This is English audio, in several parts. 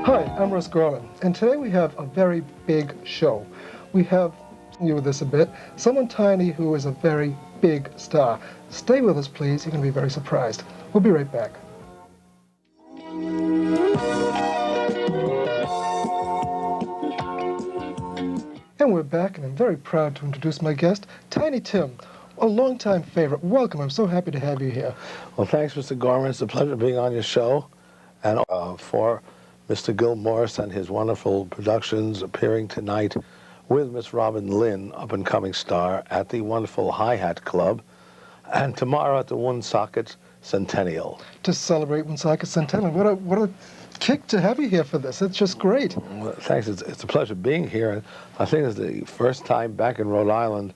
Hi, I'm Russ Gorman, and today we have a very big show. We have, you with this a bit, someone tiny who is a very big star. Stay with us, please. You're going to be very surprised. We'll be right back. And we're back, and I'm very proud to introduce my guest, Tiny Tim, a longtime favorite. Welcome. I'm so happy to have you here. Well, thanks, Mr. Gorman. It's a pleasure being on your show. And for Mr. Gil Morris and his wonderful productions appearing tonight with Miss Robin Lynn, up-and-coming star, at the wonderful Hi-Hat Club, and tomorrow at the Woonsocket Centennial. To celebrate Woonsocket Centennial. What a kick to have you here for this. It's just great. Well, thanks. It's a pleasure being here. And I think it's the first time back in Rhode Island,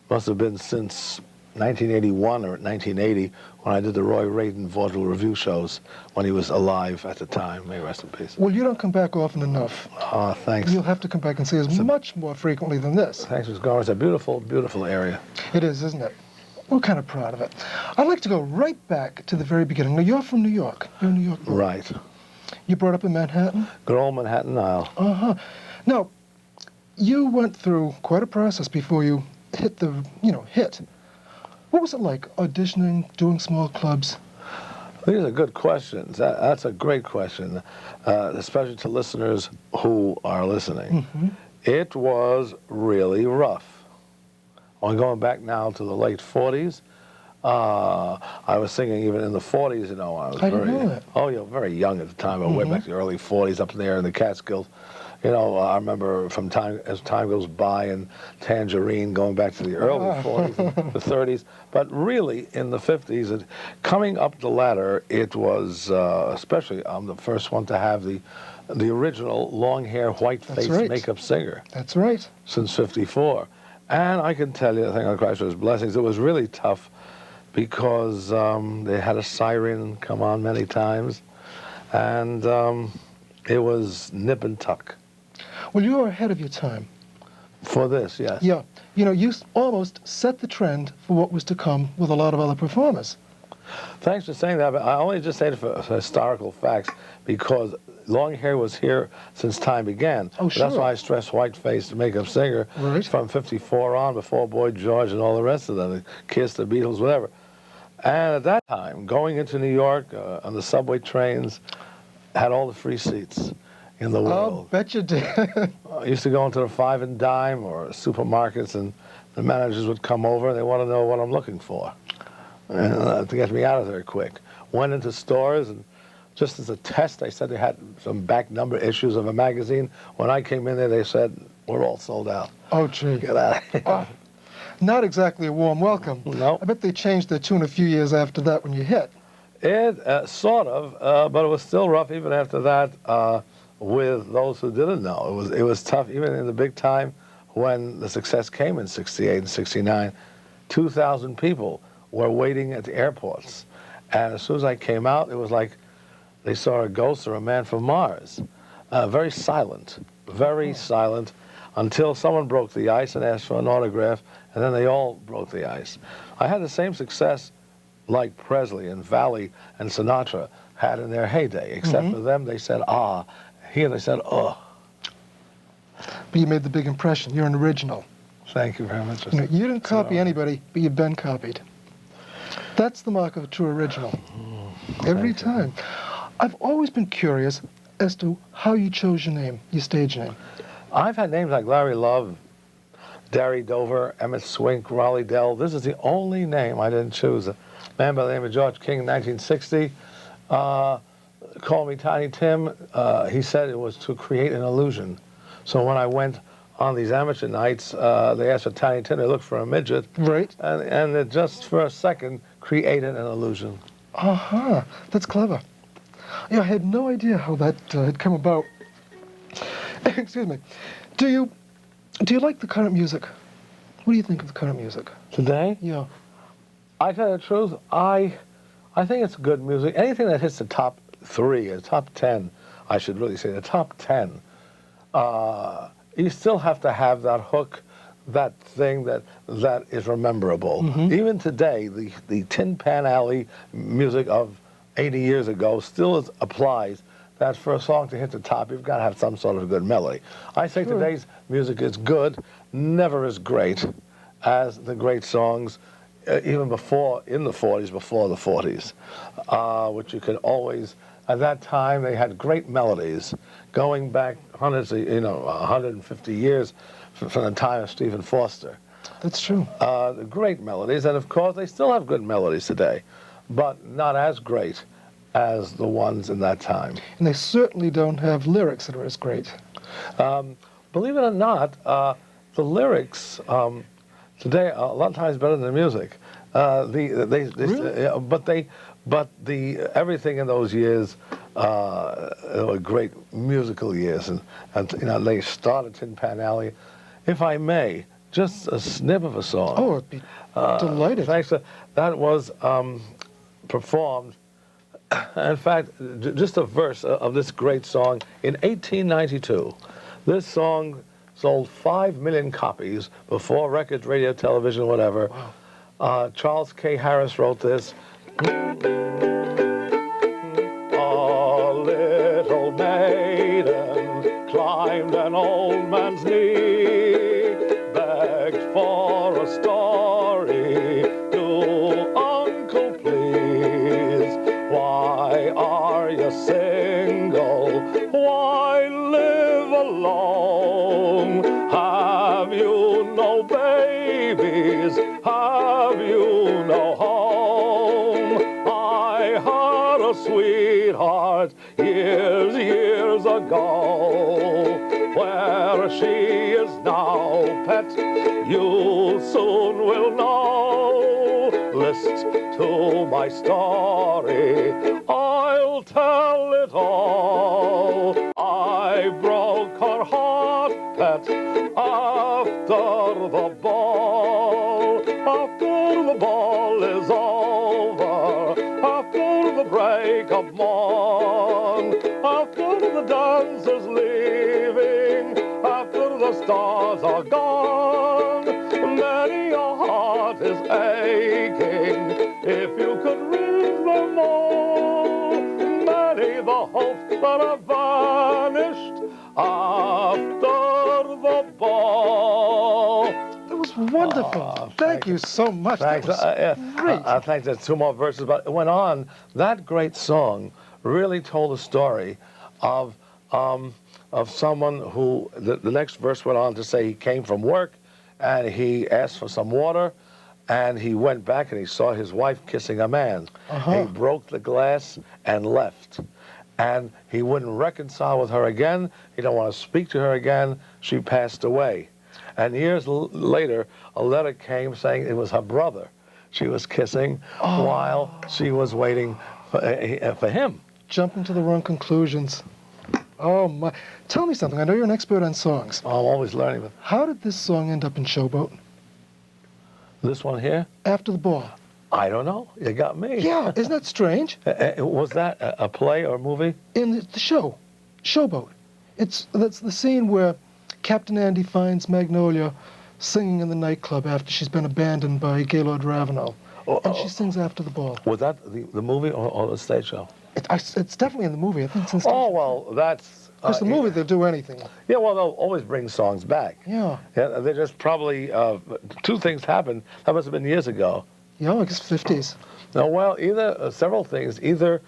must have been since 1981 or 1980, when I did the Roy Radin vaudeville review shows when he was alive at the time. May he rest in peace. Well, you don't come back often enough. Oh, thanks. You'll have to come back and see us much more frequently than this. Thanks, Mr. Gorman. It's a beautiful, beautiful area. It is, isn't it? We're kind of proud of it. I'd like to go right back to the very beginning. Now, you're from New York. You're a New York boy. Right. You brought up in Manhattan? Good old Manhattan Isle. Uh-huh. Now, you went through quite a process before you hit the, hit. What was it like auditioning, doing small clubs? These are good questions. That's a great question, especially to listeners who are listening. Mm-hmm. It was really rough. I'm going back now to the late 40s. I was singing even in the 40s, I was I didn't know that. Oh, very young at the time, way back to the early 40s up there in the Catskills. I remember as time goes by and Tangerine going back to the early 40s and the 30s. But really, in the 50s, and coming up the ladder, it was, especially, I'm the first one to have the original long hair, white-faced makeup singer. That's right. Since 54. And I can tell you, I think on Christ for his blessings, it was really tough because they had a siren come on many times. And it was nip and tuck. Well, you were ahead of your time. For this, yes. Yeah. You almost set the trend for what was to come with a lot of other performers. Thanks for saying that, but I only just say it for historical facts because long hair was here since time began. Oh, sure. That's why I stress white-faced makeup singer from 54 on, before Boy George and all the rest of them, the Kiss, the Beatles, whatever. And at that time, going into New York on the subway trains, had all the free seats in the world. I'll bet you did. I used to go into the Five and Dime or supermarkets, and the managers would come over and they want to know what I'm looking for, and to get me out of there quick. Went into stores, and just as a test, they said they had some back number issues of a magazine. When I came in there, they said, we're all sold out. Oh, gee. Get out of here. Oh, not exactly a warm welcome. No. I bet they changed their tune a few years after that when you hit. It sort of, but it was still rough even after that. With those who didn't know, it was tough even in the big time when the success came in '68 and '69. 2,000 people were waiting at the airports, and as soon as I came out, it was like they saw a ghost or a man from Mars. Very silent, until someone broke the ice and asked for an autograph, and then they all broke the ice. I had the same success like Presley and Valley and Sinatra had in their heyday, except for them, they said, ah. Here they said, oh. But you made the big impression. You're an original. Thank you very much. You didn't copy anybody, but you've been copied. That's the mark of a true original. Every time. I've always been curious as to how you chose your name, your stage name. I've had names like Larry Love, Darry Dover, Emmett Swink, Raleigh Dell. This is the only name I didn't choose. A man by the name of George King in 1960. Called me Tiny Tim. He said it was to create an illusion. So when I went on these amateur nights, they asked for Tiny Tim. They looked for a midget. Right. And it just for a second created an illusion. Uh-huh. That's clever. Yeah, I had no idea how that had come about. Excuse me. Do you like the current music? What do you think of the current music? Today? Yeah. I tell you the truth, I think it's good music. Anything that hits the top 3, or top 10, I should really say, the top 10, you still have to have that hook, that thing that is rememberable. Even today, the Tin Pan Alley music of 80 years ago still applies. that for a song to hit the top, you've got to have some sort of good melody. I say Sure. today's music is good, never as great as the great songs even before, in the 40s, before the 40s, which you could always, at that time, they had great melodies going back hundreds of, 150 years from the time of Stephen Foster. That's true. Great melodies, and of course, they still have good melodies today, but not as great as the ones in that time. And they certainly don't have lyrics that are as great. Believe it or not, the lyrics today are a lot of times better than the music. Really? But everything in those years were great musical years, and they started Tin Pan Alley. If I may, just a snip of a song. Oh, I'd be delighted. Thanks. That was performed. In fact, just a verse of this great song in 1892. This song sold 5 million copies before records, radio, television, whatever. Wow. Charles K. Harris wrote this. A little maiden climbed an old man's knee, begged for a story. Do, uncle, please. Why are you single? Why live alone? Have you no babies? Have you no home? I had a sweetheart years ago. Where she is now, pet, you soon will know. List to my story, I'll tell it all. I broke her heart, pet, after the ball. After the ball is over, after the break of morn, after the dancers leaving, after the stars are gone, many a heart is aching. If you could read them all, many the hopes that have vanished after the ball. That was wonderful. Thank you so much. Thanks. That was great. I think there's 2 more verses, but it went on. That great song really told a story of someone who, the next verse went on to say he came from work and he asked for some water, and he went back and he saw his wife kissing a man. He broke the glass and left. And he wouldn't reconcile with her again. He don't want to speak to her again. She passed away. And years later, a letter came saying it was her brother she was kissing while she was waiting for him. Jumping to the wrong conclusions. Oh, my. Tell me something. I know you're an expert on songs. I'm always learning. How did this song end up in Showboat? This one here? After the Ball. I don't know. You got me. Yeah, isn't that strange? Was that a play or a movie? In the show, Showboat. That's the scene where Captain Andy finds Magnolia singing in the nightclub after she's been abandoned by Gaylord Ravenel. And she sings After the Ball. Was that the movie or the stage show? It's definitely in the movie. I think it's in stage. Oh, well, that's... Because the movie, they'll do anything. Yeah, well, they'll always bring songs back. Yeah. Yeah, they just probably... 2 things happened. That must have been years ago. Yeah, I guess 50s. No, well, either several things. Either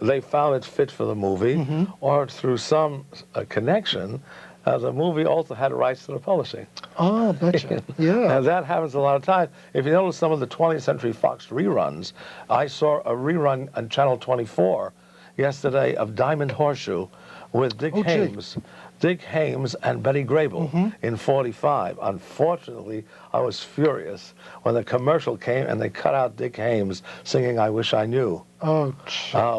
they found it fit for the movie, or through some connection, the movie also had rights to the publishing. Oh, betcha. Yeah. And that happens a lot of times. If you notice some of the 20th Century Fox reruns, I saw a rerun on Channel 24 yesterday of Diamond Horseshoe with Dick Haymes. Dick Haymes and Betty Grable in 45. Unfortunately, I was furious when the commercial came and they cut out Dick Haymes singing I Wish I Knew. Oh,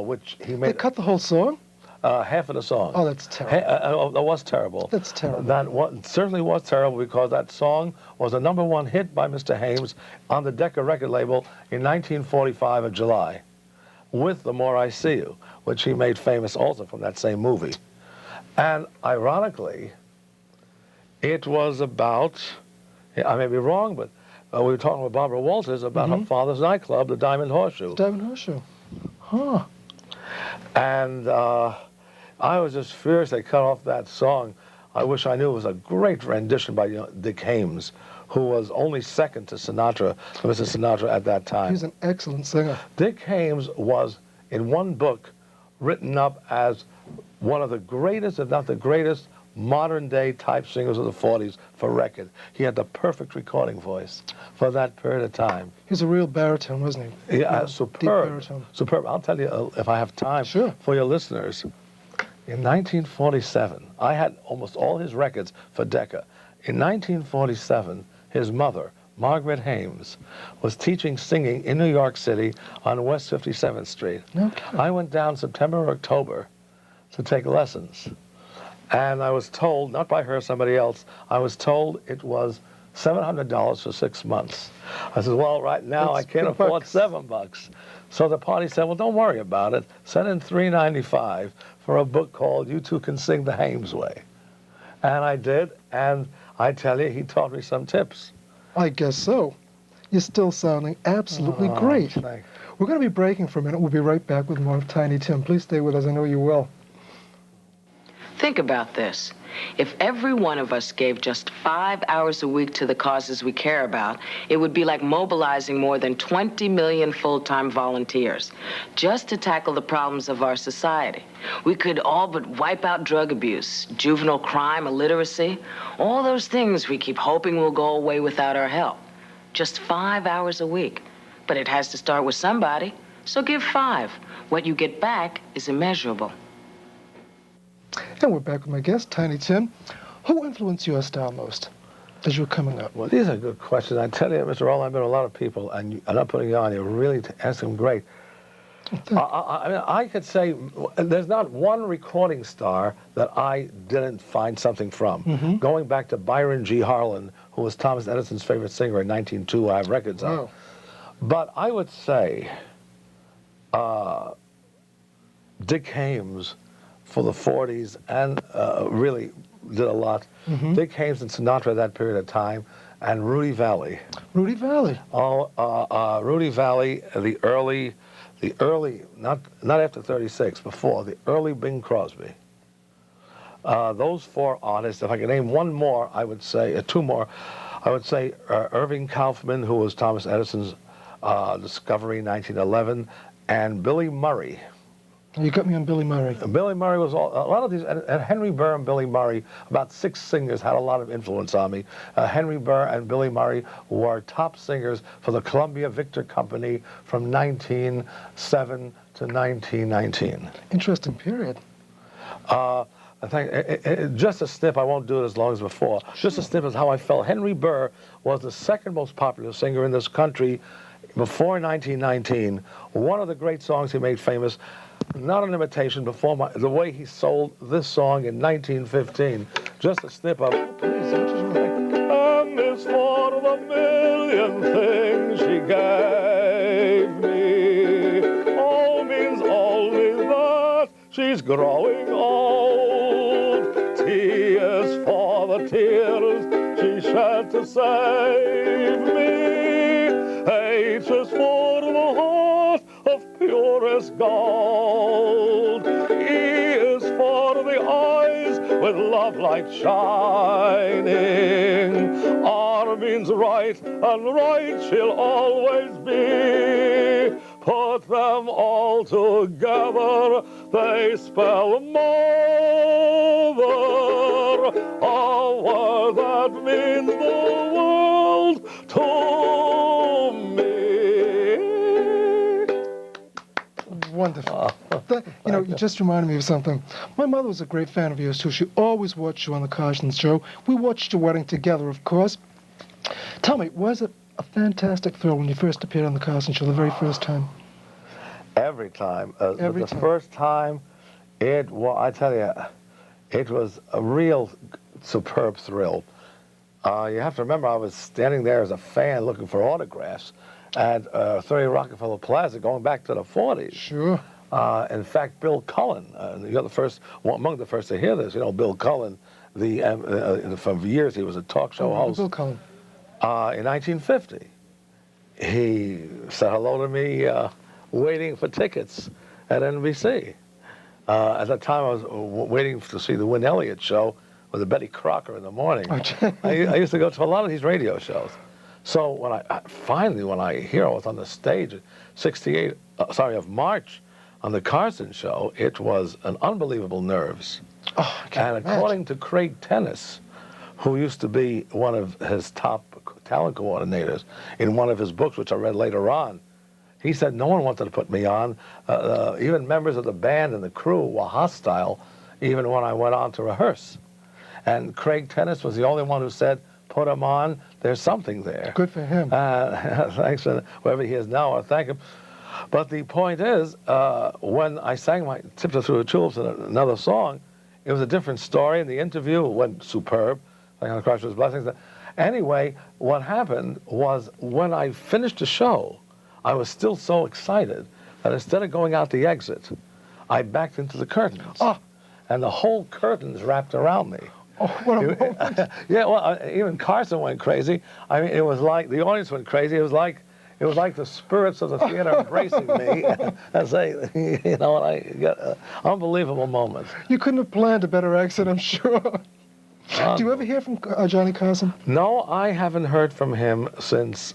which he made. They cut the whole song? Half of the song. Oh, that's terrible. That was terrible. That's terrible. That certainly was terrible because that song was a #1 hit by Mr. Haymes on the Decca record label in 1945 of July with The More I See You, which he made famous also from that same movie. And ironically, it was about, I may be wrong, but we were talking with Barbara Walters about her father's nightclub, the Diamond Horseshoe. Diamond Horseshoe. Huh. And I was just furious they cut off that song. I wish I knew. It was a great rendition by Dick Haymes, who was only second to Sinatra, to Mr. Sinatra at that time. He's an excellent singer. Dick Haymes was, in one book, written up as one of the greatest, if not the greatest, modern-day type singers of the 40s for record. He had the perfect recording voice for that period of time. He's a real baritone, wasn't he? Yeah, Deep superb. baritone. Superb. I'll tell you, if I have time, Sure. for your listeners. In 1947, I had almost all his records for Decca. In 1947, his mother, Margaret Haymes, was teaching singing in New York City on West 57th Street. Okay. I went down September or October to take lessons. And I was told, not by her, somebody else, I was told it was $700 for 6 months. I said, well, right now That's I can't big afford bucks. $7. So the party said, well, don't worry about it. Send in $3.95 for a book called You Two Can Sing the Haymes Way. And I did, and I tell you, he taught me some tips. I guess so. You're still sounding absolutely great. Thanks. We're going to be breaking for a minute. We'll be right back with more of Tiny Tim. Please stay with us. I know you will. Think about this. If every one of us gave just 5 hours a week to the causes we care about, it would be like mobilizing more than 20 million full-time volunteers just to tackle the problems of our society. We could all but wipe out drug abuse, juvenile crime, illiteracy, all those things we keep hoping will go away without our help. Just 5 hours a week. But it has to start with somebody, so give 5. What you get back is immeasurable. And we're back with my guest, Tiny Tim. Who influenced your style most as you were coming up? Well, these are good questions. I tell you, Mr. Roll, I've met a lot of people, and I'm not putting you on. You're really asking them great. I mean, I could say there's not one recording star that I didn't find something from. Going back to Byron G. Harlan, who was Thomas Edison's favorite singer in 1902, I have records on. Wow. But I would say Dick Haymes for the 40s, and really did a lot. Dick Haymes and Sinatra at that period of time, and Rudy Valley. Rudy Valley. Oh, Rudy Valley, the early, not after 36, before, the early Bing Crosby. Those 4 artists, if I could name one more, I would say, 2 more, I would say Irving Kaufman, who was Thomas Edison's discovery in 1911, and Billy Murray. You got me on Billy Murray. Billy Murray was a lot of these, and Henry Burr and Billy Murray, about 6 singers had a lot of influence on me. Henry Burr and Billy Murray were top singers for the Columbia Victor Company from 1907 to 1919. Interesting period. I think, just a snip, I won't do it as long as before, just a snip is how I felt. Henry Burr was the second most popular singer in this country before 1919. One of the great songs he made famous, not an imitation, the way he sold this song in 1915. Just a snip of it. And this for the million things she gave me. All means only that she's growing old. T is for the tears she shed to save me. H is for the heart of purest gold. E is for the eyes with love light shining. R means right, and right she'll always be. Put them all together, they spell mother. A word that means the world to me. Wonderful. You just reminded me of something. My mother was a great fan of yours, too. She always watched you on the Carson show. We watched your wedding together, of course. Tell me, was it a fantastic thrill when you first appeared on the Carson show, the very first time? Every time. Every the time. First time, I tell you, it was a real superb thrill. You have to remember, I was standing there as a fan looking for autographs at 30 Rockefeller Plaza, going back to the 40s. Sure. In fact, Bill Cullen, you're among the first to hear this. You know, Bill Cullen, for years he was a talk show host. Bill Cullen. In 1950, he said hello to me waiting for tickets at NBC. At that time, I was waiting to see the Win Elliott show with the Betty Crocker in the morning. I used to go to a lot of these radio shows. So when I hear I was on the stage of March on the Carson show, it was an unbelievable nerves. Oh, I can't And imagine. according to Craig Tennis, who used to be one of his top talent coordinators in one of his books, which I read later on, he said no one wanted to put me on. Even members of the band and the crew were hostile, even when I went on to rehearse. And Craig Tennis was the only one who said, put him on, there's something there. Good for him. Thanks for wherever he is now, I thank him. But the point is, when I sang my Tiptoe Through the Tulips in another song, it was a different story, and the interview went superb. Thank God Christ for his blessings. Anyway, what happened was when I finished the show, I was still so excited that instead of going out the exit, I backed into the curtains. Oh. And the whole curtains wrapped around me. Oh, what a moment. Yeah, well, even Carson went crazy. I mean, it was like, the audience went crazy. It was like the spirits of the theater embracing me and saying, you know, and I got an unbelievable moment. You couldn't have planned a better exit, I'm sure. Do you ever hear from Johnny Carson? No, I haven't heard from him since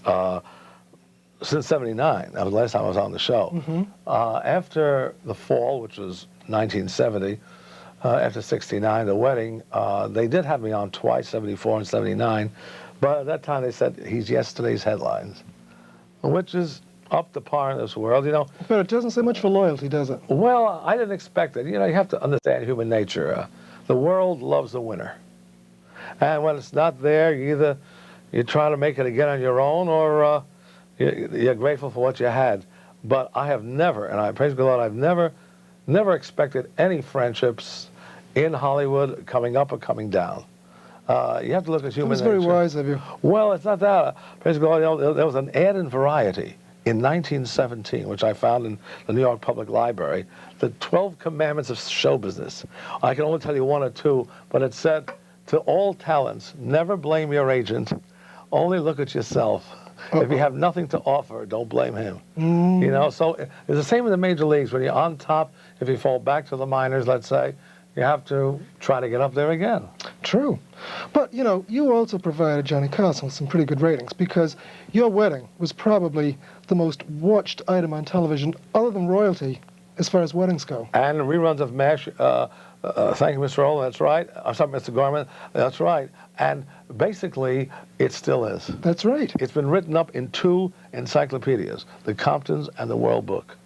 '79. That was the last time I was on the show. Mm-hmm. After the fall, which was 1970, after '69, the wedding, they did have me on twice, '74 and '79, but at that time they said he's yesterday's headlines, which is up to par in this world, you know. But it doesn't say much for loyalty, does it? Well, I didn't expect it. You know, you have to understand human nature. The world loves the winner. And when it's not there, you try to make it again on your own, or you're grateful for what you had. But I have never, and I praise the Lord, I've never expected any friendships in Hollywood coming up or coming down. You have to look at human nature. That was very wise of you. Well, it's not that. Praise God, you know, there was an ad in Variety in 1917, which I found in the New York Public Library, the 12 Commandments of Show Business. I can only tell you one or two, but it said, to all talents, never blame your agent, only look at yourself. If you have nothing to offer, don't blame him. You know, so it's the same in the major leagues. When you're on top, if you fall back to the minors, let's say, you have to try to get up there again. True. But, you know, you also provided Johnny Carson with some pretty good ratings, because your wedding was probably the most watched item on television, other than royalty, as far as weddings go. And reruns of MASH, thank you, Mr. Rowland, that's right. I'm sorry, Mr. Gorman, that's right. And basically, it still is. That's right. It's been written up in 2 encyclopedias, the Comptons and the World Book.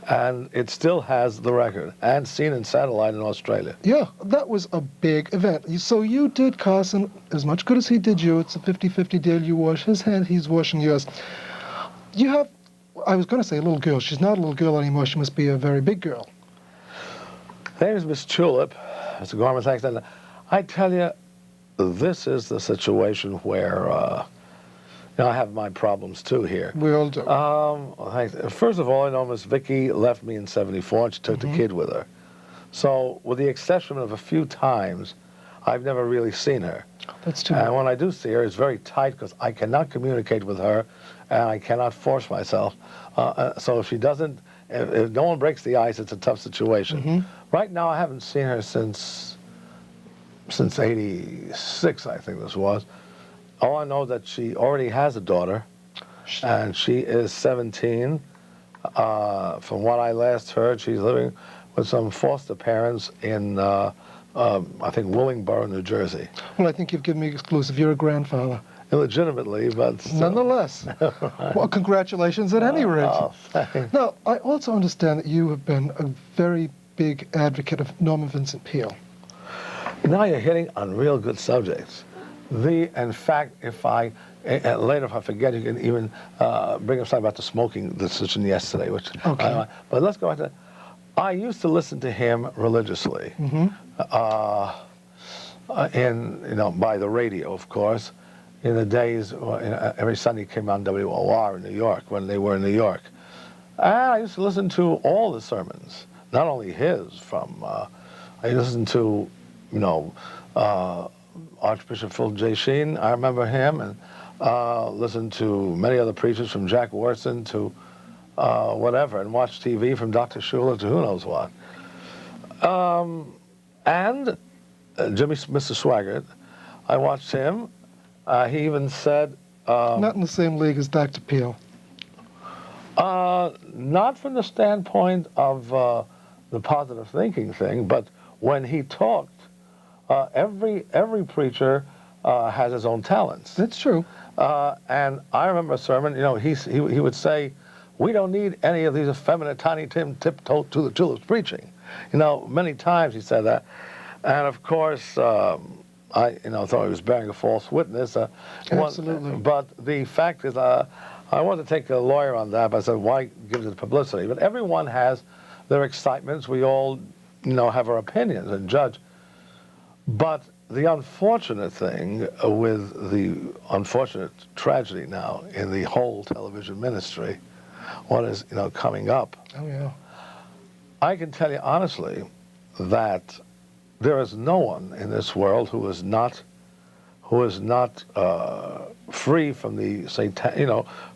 And it still has the record, and seen in satellite in Australia. Yeah, that was a big event. So you did Carson as much good as he did you. It's a 50-50 deal. You wash his hand, he's washing yours. You have, I was going to say a little girl. She's not a little girl anymore. She must be a very big girl. Her name is Miss Tulip. Mr. Gorman, thanks. And I tell you, this is the situation where, you know, I have my problems too here. We all do. Thanks. First of all, I know Miss Vicky left me in '74, and she took the kid with her. So, with the exception of a few times, I've never really seen her. That's too And bad. when I do see her, it's very tight because I cannot communicate with her, and I cannot force myself. So if she doesn't, if no one breaks the ice, it's a tough situation. Right now, I haven't seen her since '86, I think this was. All I know is that she already has a daughter, and she is 17. From what I last heard, she's living with some foster parents in, I think, Willingboro, New Jersey. Well, I think you've given me exclusive. You're a grandfather. Illegitimately, but still. Nonetheless. Well, congratulations at any rate. Oh, thanks. Now, I also understand that you have been a very big advocate of Norman Vincent Peale. Now you're hitting on real good subjects. In fact, if I, later if I forget, you can even bring up something about the smoking decision yesterday, which, Okay. But let's go back to, I used to listen to him religiously, by the radio, of course, in the days, every Sunday he came on WOR in New York, when they were in New York. And I used to listen to all the sermons, not only his, I listened to, Archbishop Phil J. Sheen, I remember him, and listened to many other preachers, from Jack Warson to whatever, and watched TV from Dr. Schuller to who knows what. And Mr. Swaggart, I watched him. He even said... Not in the same league as Dr. Peel. Not from the standpoint of the positive thinking thing, but when he talked, every preacher has his own talents. That's true. And I remember a sermon, he would say, we don't need any of these effeminate Tiny Tim tiptoe to the tulips preaching. Many times he said that. And of course, I thought he was bearing a false witness. Absolutely. But the fact is, I wanted to take a lawyer on that, but I said, why give it publicity? But everyone has their excitements. We all, have our opinions and judge. But the unfortunate thing with the unfortunate tragedy now in the whole television ministry, what is, coming up. Oh, yeah. I can tell you honestly that there is no one in this world who is not free from the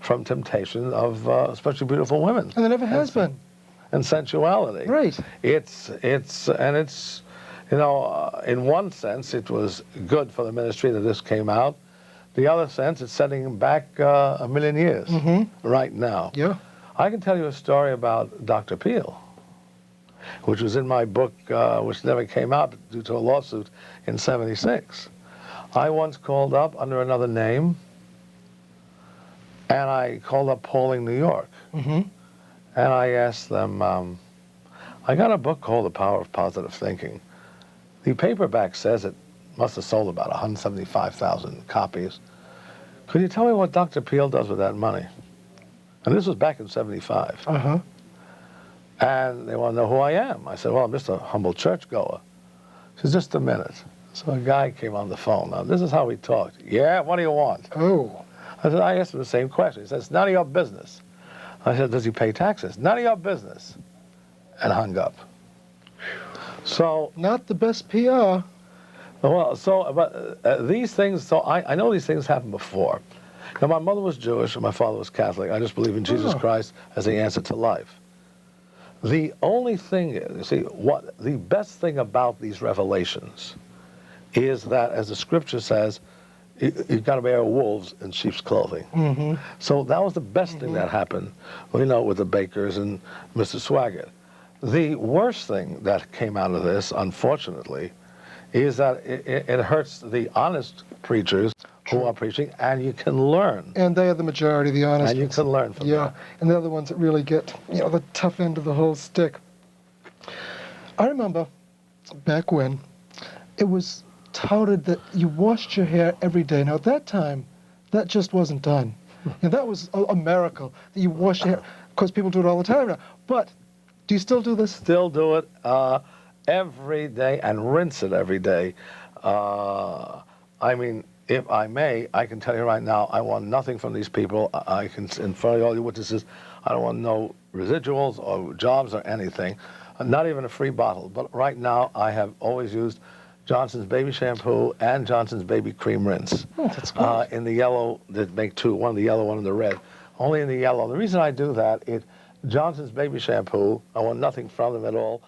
from temptation of especially beautiful women. And there never has been. And sensuality. Right. It's in one sense it was good for the ministry that this came out. The other sense, it's setting him back a million years right now. Yeah. I can tell you a story about Dr. Peel, which was in my book, which never came out due to a lawsuit in '76. I once called up under another name, and I called up Pauling, New York. And I asked them, I got a book called The Power of Positive Thinking. The paperback says it must have sold about 175,000 copies. Could you tell me what Dr. Peel does with that money? And this was back in '75. And they want to know who I am. I said, well, I'm just a humble churchgoer. She said, just a minute. So a guy came on the phone. Now, this is how we talked. Yeah, what do you want? Oh. I asked him the same question. He said, it's none of your business. I said, does he pay taxes? None of your business. And hung up. So... Not the best PR. Well, but these things, I know these things happened before. Now, my mother was Jewish and my father was Catholic. I just believe in Jesus Christ as the answer to life. The only thing is, the best thing about these revelations is that, as the scripture says, you've got to wear wolves in sheep's clothing. So that was the best thing that happened, with the Bakers and Mr. Swaggart. The worst thing that came out of this, unfortunately, is that it hurts the honest preachers who are preaching, and you can learn. And they are the majority, the honest And you can learn from them. And they're the ones that really get, the tough end of the whole stick. I remember back when it was touted that you washed your hair every day. Now, at that time, that just wasn't done. That was a miracle, that you wash your hair. Of course, people do it all the time now. But do you still do this? Still do it every day and rinse it every day. If I may, I can tell you right now, I want nothing from these people. I can, in front of all your witnesses, I don't want no residuals or jobs or anything, not even a free bottle. But right now, I have always used Johnson's Baby Shampoo and Johnson's Baby Cream Rinse. Oh, that's good. In the yellow, they make two, one in the yellow, one in the red. Only in the yellow. The reason I do that is Johnson's Baby Shampoo, I want nothing from them at all,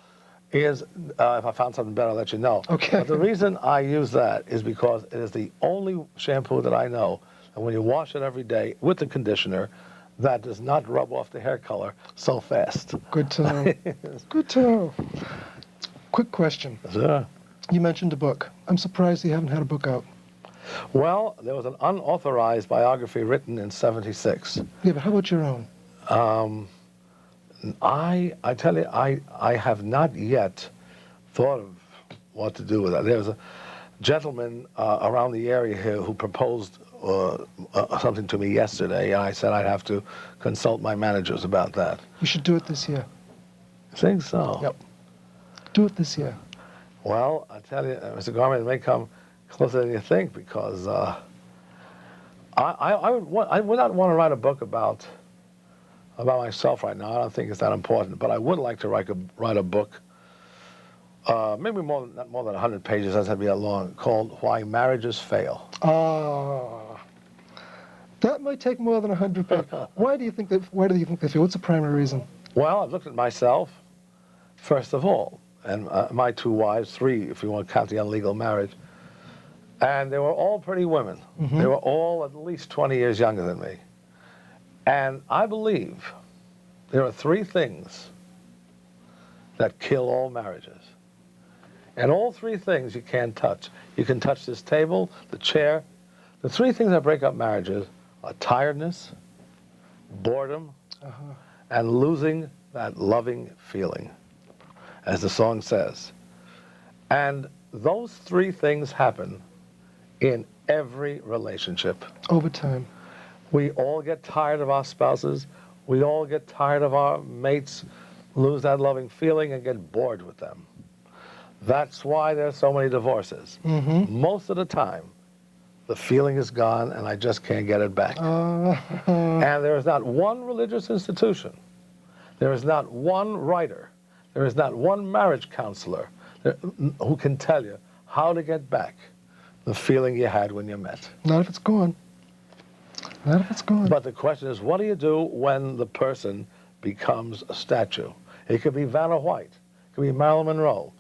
is, if I found something better, I'll let you know. Okay. But the reason I use that is because it is the only shampoo that I know, and when you wash it every day with the conditioner, that does not rub off the hair color so fast. Good to know. Good to know. Quick question. Sure. You mentioned a book. I'm surprised you haven't had a book out. Well, there was an unauthorized biography written in '76. Yeah, but how about your own? I tell you, I have not yet thought of what to do with that. There was a gentleman around the area here who proposed something to me yesterday, and I said I'd have to consult my managers about that. You should do it this year. I think so. Yep. Do it this year. Well, I tell you, Mr. Gorman, it may come closer than you think, because I would not want to write a book about myself right now. I don't think it's that important, but I would like to write a book, maybe not more than 100 pages, doesn't have to be that long, called Why Marriages Fail. That might take more than 100 pages. Why do you think they fail? What's the primary reason? Well, I've looked at myself, first of all. and my 2 wives, 3 if you want to count the unlegal marriage. And they were all pretty women. They were all at least 20 years younger than me. And I believe there are 3 things that kill all marriages. And all 3 things you can't touch. You can touch this table, the chair. The 3 things that break up marriages are tiredness, boredom, and losing that loving feeling, as the song says. And those 3 things happen in every relationship. Over time. We all get tired of our spouses. We all get tired of our mates, lose that loving feeling, and get bored with them. That's why there's so many divorces. Most of the time, the feeling is gone, and I just can't get it back. And there is not one religious institution, there is not one writer, there is not one marriage counselor who can tell you how to get back the feeling you had when you met. Not if it's gone. Not if it's gone. But the question is, what do you do when the person becomes a statue? It could be Vanna White, it could be Marilyn Monroe.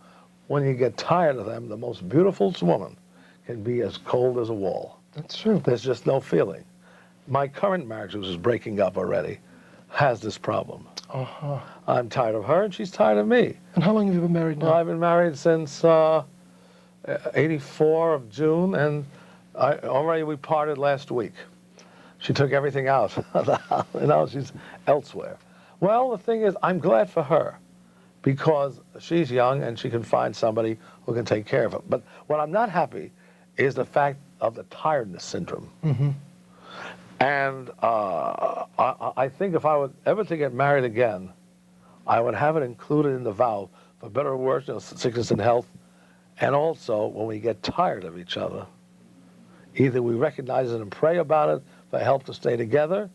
When you get tired of them, the most beautiful woman can be as cold as a wall. That's true. There's just no feeling. My current marriage, which is breaking up already, has this problem. I'm tired of her, and she's tired of me. And how long have you been married now? Well, I've been married since 84 of June, and already we parted last week. She took everything out. You know, she's elsewhere. Well, the thing is, I'm glad for her, because she's young and she can find somebody who can take care of her. But what I'm not happy is the fact of the tiredness syndrome. And I think if I were ever to get married again, I would have it included in the vow, for better or worse, you know, sickness and health. And also, when we get tired of each other, either we recognize it and pray about it for help to stay together,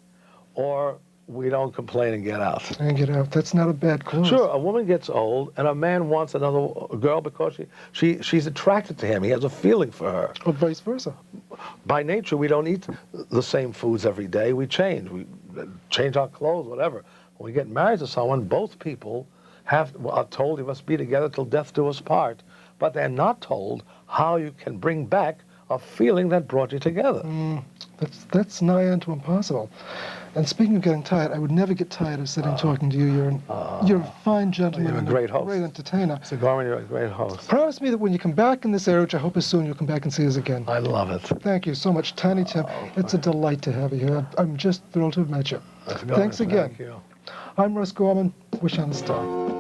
or we don't complain and get out. And get out. That's not a bad cause. Sure, a woman gets old, and a man wants another girl because she's attracted to him. He has a feeling for her. Or vice versa. By nature, we don't eat the same foods every day. We change our clothes, whatever. When we get married to someone, both people are told you must be together till death do us part, but they're not told how you can bring back a feeling that brought you together. That's nigh unto impossible. And speaking of getting tired, I would never get tired of sitting talking to you. You're a fine gentleman. You're a great host. Great entertainer. Mr. Gorman, you're a great host. Promise me that when you come back in this area, which I hope is soon, you'll come back and see us again. I love it. Thank you so much, Tiny Tim. It's a delight to have you here. I'm just thrilled to have met you. Thanks again. Thank you. I'm Russ Gorman. Wish on a star.